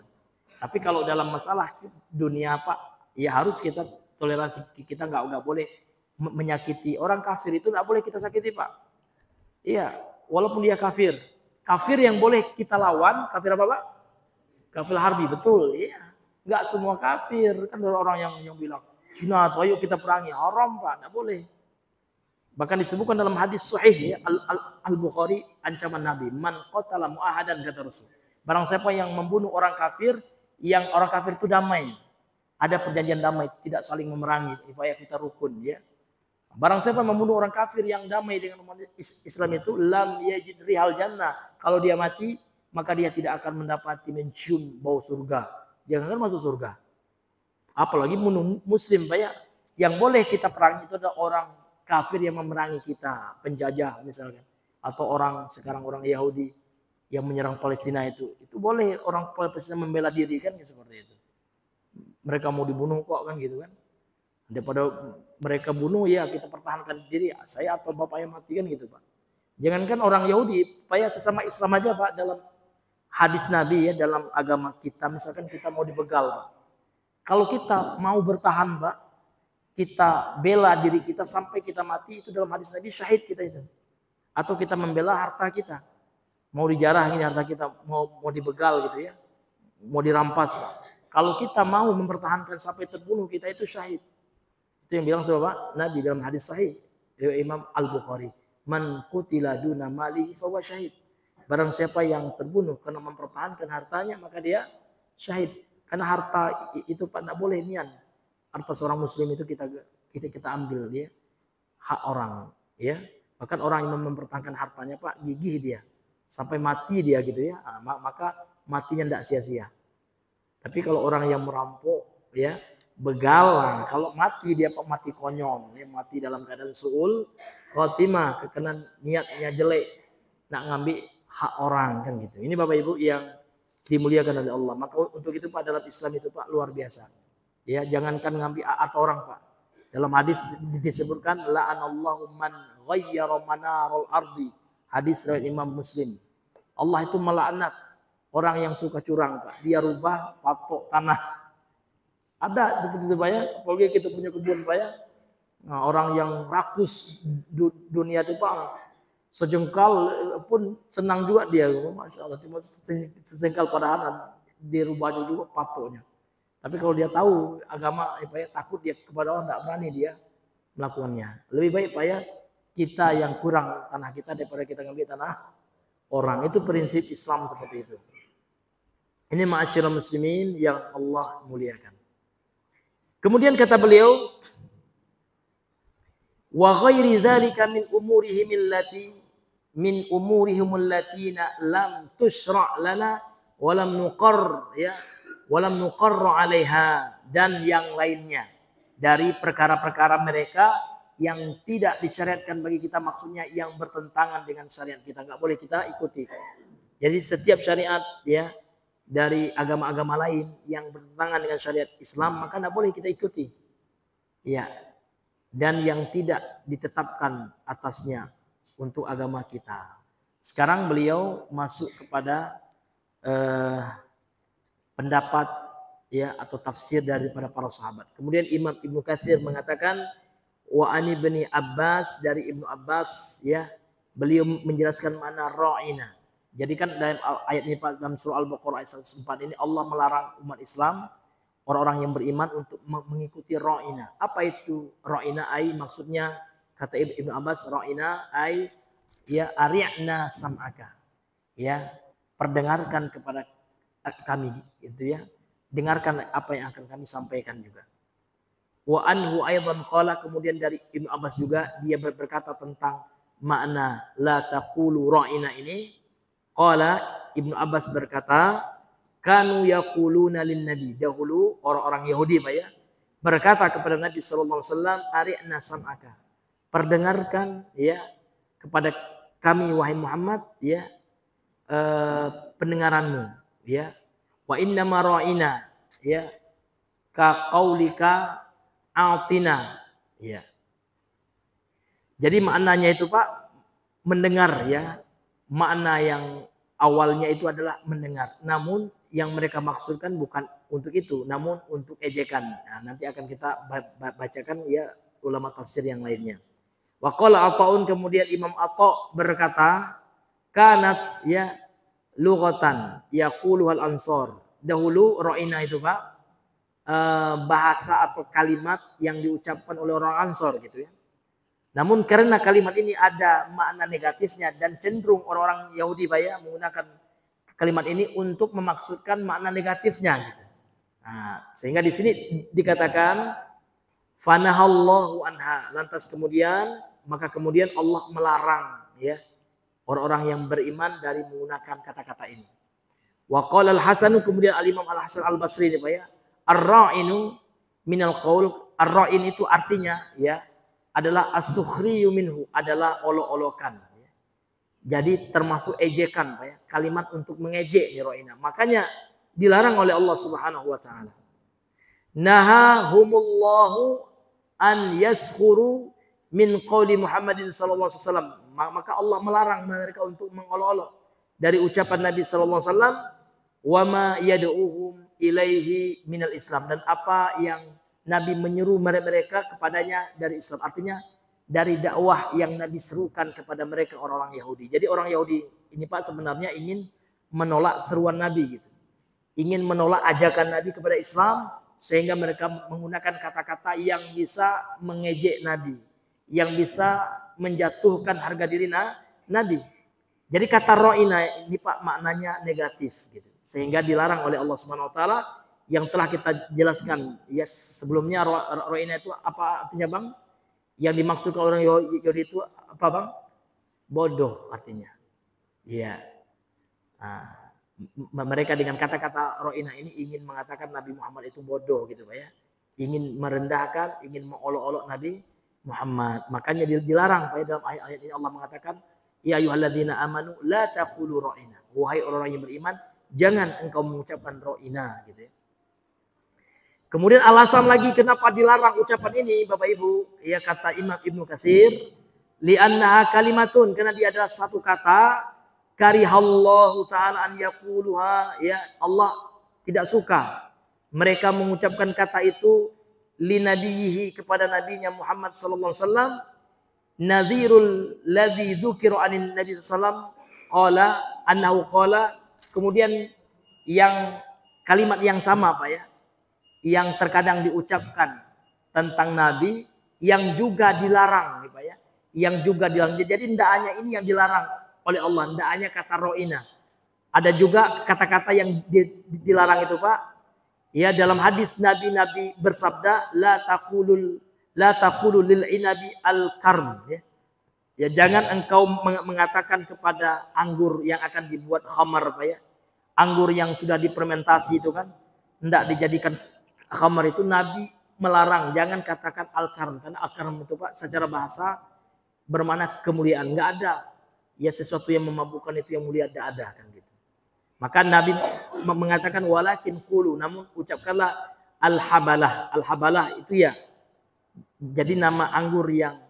S2: Tapi kalau dalam masalah dunia Pak, ya harus kita toleransi. Kita nggak boleh menyakiti orang kafir, itu nggak boleh kita sakiti Pak. Iya, walaupun dia kafir. Kafir yang boleh kita lawan, kafir apa Pak? Kafir harbi, betul. Iya. Nggak semua kafir. Kan ada orang yang bilang, Cina, ayo kita perangi. Haram Pak, nggak boleh. Bahkan disebutkan dalam hadis sahih ya, Al-Bukhari, ancaman Nabi, man qatala mu'ahadan, kata Rasul. Barang siapa yang membunuh orang kafir, yang orang kafir itu damai. Ada perjanjian damai, tidak saling memerangi, supaya kita rukun ya. Barang siapa membunuh orang kafir yang damai dengan umat Islam itu, lam yajid rihal jannah. Kalau dia mati, maka dia tidak akan mendapati mencium bau surga. Jangan kan masuk surga. Apalagi bunuh muslim Pak ya. Yang boleh kita perangi itu adalah orang kafir yang memerangi kita, penjajah misalkan, atau sekarang orang Yahudi yang menyerang Palestina itu boleh orang Palestina membela diri kan seperti itu. Mereka mau dibunuh kok kan gitu kan. Daripada mereka bunuh ya kita pertahankan diri, saya atau bapak yang mati kan gitu Pak. Jangankan orang Yahudi, Pak ya, sesama Islam aja Pak, dalam hadis Nabi ya, dalam agama kita misalkan kita mau dibegal Pak. Kalau kita mau bertahan Pak, kita bela diri kita sampai kita mati, itu dalam hadis Nabi syahid kita itu. Atau kita membela harta kita. Mau dijarah ini harta kita, mau dibegal gitu ya. Mau dirampas Pak. Kalau kita mau mempertahankan sampai terbunuh, kita itu syahid. Itu yang bilang siapa? Nabi dalam hadis sahih dari Imam Al-Bukhari. Man qutila duna malihi fahuwa syahid. Barang siapa yang terbunuh karena mempertahankan hartanya, maka dia syahid. Karena harta itu Pak tidak boleh nian. Harta seorang muslim itu kita ambil dia, hak orang ya. Bahkan orang yang mempertahankan hartanya Pak, gigih dia sampai mati dia gitu ya, maka matinya tidak sia-sia. Tapi kalau orang yang merampok ya, begal, kalau mati dia Pak mati konyol, ya, mati dalam keadaan suul khotimah, kekenan niatnya jelek, nak ngambil hak orang kan gitu. Ini Bapak Ibu yang dimuliakan oleh Allah. Maka untuk itu Pak, dalam Islam itu Pak luar biasa. Ya, jangankan ngambil atau orang Pak. Dalam hadis disebutkan la'anallahu man ghayyara manarul ardi. Hadis riwayat Imam Muslim. Allah itu melaknat orang yang suka curang Pak. Dia rubah patok tanah. Ada seperti itu Pak ya. Apalagi kita punya kebun Pak ya. Nah, orang yang rakus dunia itu Pak, sejengkal pun senang juga dia. Masya Allah, cuma sejengkal padahal dirubahnya juga patoknya. Tapi kalau dia tahu agama Pak ya, takut dia kepada Allah, tidak berani dia melakukannya. Lebih baik Pak ya, kita yang kurang tanah kita daripada kita ngambil tanah orang. Itu prinsip Islam seperti itu. Ini ma'asyiral muslimin yang Allah muliakan. Kemudian kata beliau, wa ghairi dzalika min umurihim allatina lam tusyra' lana wa lam nuqarr ya wa lam nuqarr 'alaiha, dan yang lainnya dari perkara-perkara mereka yang tidak disyariatkan bagi kita, maksudnya yang bertentangan dengan syariat kita, enggak boleh kita ikuti. Jadi setiap syariat ya dari agama-agama lain yang bertentangan dengan syariat Islam maka enggak boleh kita ikuti. Ya. Dan yang tidak ditetapkan atasnya untuk agama kita. Sekarang beliau masuk kepada pendapat ya atau tafsir daripada para sahabat. Kemudian Imam Ibnu Katsir mengatakan wa ani bin Abbas, dari Ibnu Abbas ya, beliau menjelaskan makna ra'ina. Jadi kan dalam ayat ini dalam surah Al-Baqarah ayat 104 ini Allah melarang umat Islam, orang-orang yang beriman, untuk mengikuti ra'ina. Apa itu ra'ina? Ai maksudnya kata Ibnu Abbas, ra'ina ai ya ari'na sam'aka. Ya, perdengarkan kepada kami gitu ya. Dengarkan apa yang akan kami sampaikan juga. Wa anhu aidan qala, kemudian dari Ibnu Abbas juga dia berkata tentang makna la taqulu ra'ina ini. Qala, Ibnu Abbas berkata, kanu yaquluna lin nabi, dahulu orang-orang Yahudi Pak ya, berkata kepada Nabi sallallahu alaihi wasallam, ari'na sam'aka, perdengarkan ya kepada kami wahai Muhammad ya pendengaranmu ya. Wa inna ma ra'ina ya ka qaulika a'tina ya. Jadi maknanya itu Pak, mendengar ya. Makna yang awalnya itu adalah mendengar. Namun yang mereka maksudkan bukan untuk itu, namun untuk ejekan. Nah, nanti akan kita bacakan ya ulama tafsir yang lainnya. Wa qala Athaun, kemudian Imam Atha berkata, kanat ya lughatan yaquluhal ansor. Dahulu ra'ina itu Pak bahasa atau kalimat yang diucapkan oleh orang Ansor gitu ya. Namun karena kalimat ini ada makna negatifnya dan cenderung orang-orang Yahudi Pak ya menggunakan kalimat ini untuk memaksudkan makna negatifnya gitu. Nah, sehingga di sini dikatakan fanahallahu anha, lantas kemudian Allah melarang ya orang-orang yang beriman dari menggunakan kata-kata ini. Wa qala al-Hasan, kemudian al-Imam Al-Hasan Al-Basri ini Pak ya, ar-ra'inu minal qaul, ar-ra'in itu artinya ya adalah as-sukhriyu minhu, adalah olok-olokan. Jadi termasuk ejekan Pak ya, kalimat untuk mengejek ya ra'ina. Makanya dilarang oleh Allah Subhanahu wa taala. Nahahumullahu an yaskhuru min qauli Muhammadin sallallahu alaihi wasallam. Maka Allah melarang mereka untuk mengolok-olok dari ucapan Nabi sallallahu alaihi wasallam, wa ma yad'uhum ilaihi minal Islam, dan apa yang Nabi menyeru mereka kepadanya dari Islam. Artinya dari dakwah yang Nabi serukan kepada mereka orang-orang Yahudi. Jadi orang Yahudi ini Pak sebenarnya ingin menolak seruan Nabi gitu. Ingin menolak ajakan Nabi kepada Islam, sehingga mereka menggunakan kata-kata yang bisa mengejek Nabi, yang bisa menjatuhkan harga diri Nabi. Jadi kata ra'ina ini Pak maknanya negatif gitu. Sehingga dilarang oleh Allah Subhanahu wa taala, yang telah kita jelaskan ya sebelumnya. Ra'ina itu apa artinya Bang? Yang dimaksudkan orang Yahudi itu apa Bang? Bodoh artinya. Iya. Nah, mereka dengan kata-kata ra'ina ini ingin mengatakan Nabi Muhammad itu bodoh gitu Pak ya. Ingin merendahkan, ingin mengolok-olok Nabi Muhammad. Makanya dilarang Pak ya, dalam ayat-ayat ini Allah mengatakan, ya ayyuhalladzina amanu la taqulu ra'ina. Wahai orang-orang yang beriman, Jangan engkau mengucapkan ro'ina gitu ya. Kemudian alasan lagi kenapa dilarang ucapan ini Bapak Ibu, ya kata Imam Ibnu Katsir, li'annaha kalimatun, karena dia adalah satu kata karihallahu taala an yaquluha, ya Allah tidak suka mereka mengucapkan kata itu li nabiyhi kepada nabinya Muhammad sallallahu alaihi wasallam, nadhirul ladzi dzukira anin nabi sallallahu alaihi wasallam qala annahu qala, kemudian yang kalimat yang sama Pak ya, yang terkadang diucapkan tentang Nabi yang juga dilarang, Pak ya, yang juga dilarang. Jadi tidak hanya ini yang dilarang oleh Allah, tidak hanya kata ro'ina, ada juga kata-kata yang dilarang itu Pak. Ya dalam hadis Nabi bersabda, la taqulu lil inabi al karm. Ya jangan engkau mengatakan kepada anggur yang akan dibuat khamar Pak ya, anggur yang sudah difermentasi itu kan, tidak dijadikan khamar itu. Nabi melarang, jangan katakan al-karm, karena al-karm itu Pak secara bahasa bermakna kemuliaan, enggak ada ya sesuatu yang memabukkan itu yang mulia, tidak ada kan gitu. Maka Nabi mengatakan walakin qulu, namun ucapkanlah al-habalah. Al-habalah itu ya jadi nama anggur yang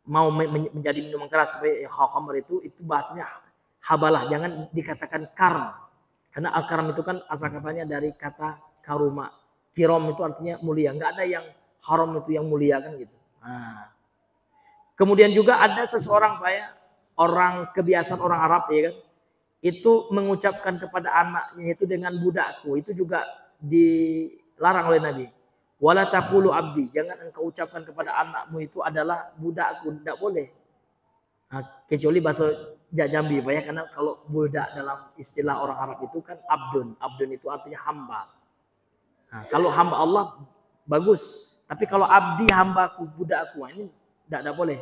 S2: mau menjadi minuman keras seperti khamar itu bahasanya habalah, jangan dikatakan karm. Karena al-karm itu kan asal katanya dari kata karuma. Kirom itu artinya mulia. Enggak ada yang haram itu yang mulia kan gitu. Nah. Kemudian juga ada seseorang Pak ya, orang kebiasaan orang Arab ya kan, itu mengucapkan kepada anaknya itu dengan budakku. Itu juga dilarang oleh Nabi. Wala taqulu abdi, jangan engkau ucapkan kepada anakmu itu adalah budakku, tidak boleh. Nah, kecuali bahasa Jambi Pak ya, karena kalau budak dalam istilah orang Arab itu kan abdun. Abdun itu artinya hamba. Nah, kalau hamba Allah bagus, tapi kalau abdi hambaku budakku ini tidak boleh.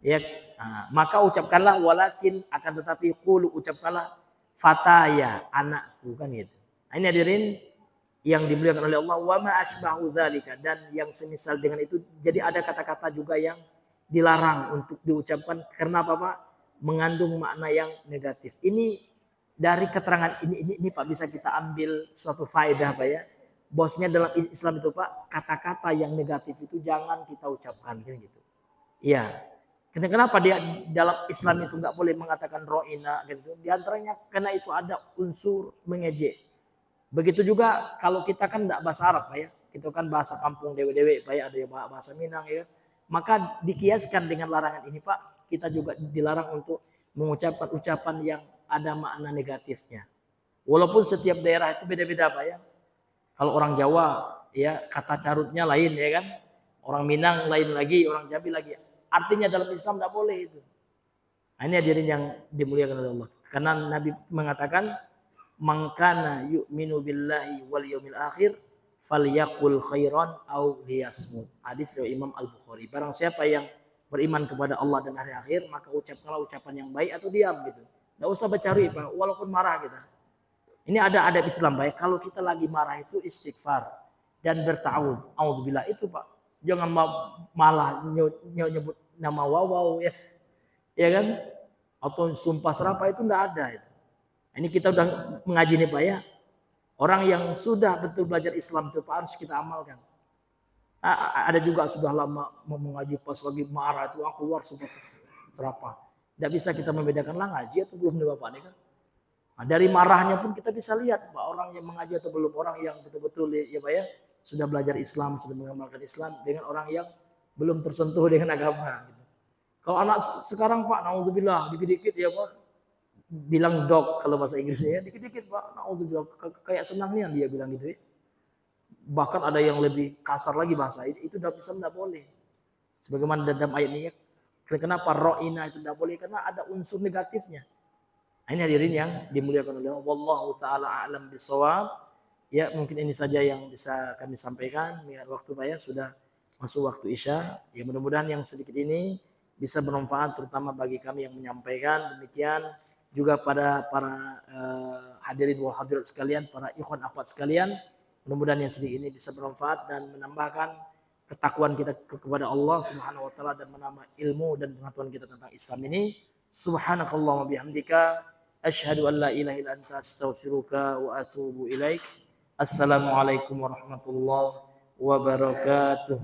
S2: Ya, nah, maka ucapkanlah walakin, akan tetapi qulu, ucapkanlah fataya, anakku kan gitu. Nah, ini hadirin yang dimuliakan oleh Allah, wa ma asbahu dzalika, dan yang semisal dengan itu. Jadi ada kata-kata juga yang dilarang untuk diucapkan karena apa Pak? Mengandung makna yang negatif. Ini dari keterangan ini Pak bisa kita ambil suatu faedah Pak ya. Bosnya dalam Islam itu Pak, kata-kata yang negatif itu jangan kita ucapkan gitu. Iya. Kenapa dia dalam Islam itu nggak boleh mengatakan ro'ina gitu? Di antaranya karena itu ada unsur mengejek. Begitu juga kalau kita kan nggak bahasa Arab Pak ya, itu kan bahasa kampung dewe-dewe Pak ya, ada yang bahasa Minang ya. Maka dikiaskan dengan larangan ini Pak, kita juga dilarang untuk mengucapkan ucapan yang ada makna negatifnya. Walaupun setiap daerah itu beda-beda Pak ya. Kalau orang Jawa ya kata carutnya lain ya kan, orang Minang lain lagi, orang Jambi lagi. Artinya dalam Islam tidak boleh itu. Nah, ini hadirin yang dimuliakan oleh Allah. Karena Nabi mengatakan, "Man kana yu'minu billahi wal yaumil akhir falyaqul khairan aw liyasmut." Hadis dari Imam Al-Bukhari. Barang siapa yang beriman kepada Allah dan hari akhir, maka ucapkanlah ucapan yang baik atau diam gitu. Tidak usah bercari Pak, walaupun marah kita. Ini ada adab Islam baik. Kalau kita lagi marah itu istighfar dan berta'awudz. Auzubillah itu Pak. Jangan malah nyebut nama wawaw ya. Ya kan? Atau sumpah serapah itu enggak ada itu. Ini kita udah mengaji nih Pak ya. Orang yang sudah betul belajar Islam itu Pak harus kita amalkan. Ada juga sudah lama mengaji pas lagi marah itu keluar sumpah serapah. Tidak bisa kita membedakan lah ngaji atau belum nih Bapak nih kan. Nah, dari marahnya pun kita bisa lihat Pak, orang yang mengaji atau belum, orang yang betul-betul ya Pak ya sudah belajar Islam, sudah mengamalkan Islam, dengan orang yang belum tersentuh dengan agama. Gitu. Kalau anak sekarang Pak, naudzubillah, dikit-dikit ya Pak, bilang dog kalau bahasa Inggrisnya ya, dikit-dikit Pak, naudzubillah, kayak senangnya dia bilang gitu ya. Bahkan ada yang lebih kasar lagi bahasa itu udah bisa tidak boleh. Sebagaimana dalam ayat ini ya, kenapa ro'ina itu tidak boleh? Karena ada unsur negatifnya. Ini hadirin yang dimuliakan oleh Allah. Wallahu taala a'lam bishawab. Ya, mungkin ini saja yang bisa kami sampaikan. Mengingat waktu Pak ya sudah masuk waktu Isya. Ya, mudah-mudahan yang sedikit ini bisa bermanfaat terutama bagi kami yang menyampaikan. Demikian juga pada para hadirin wal hadirat sekalian, para ikhwan akhwat sekalian. Mudah-mudahan yang sedikit ini bisa bermanfaat dan menambahkan ketakwaan kita kepada Allah Subhanahu wa taala dan menambah ilmu dan pengetahuan kita tentang Islam ini. Subhanakallahumma bihamdika Asyhadu an la ilaha illa anta astaghfiruka wa atubu ilaik. Assalamualaikum warahmatullahi wabarakatuh.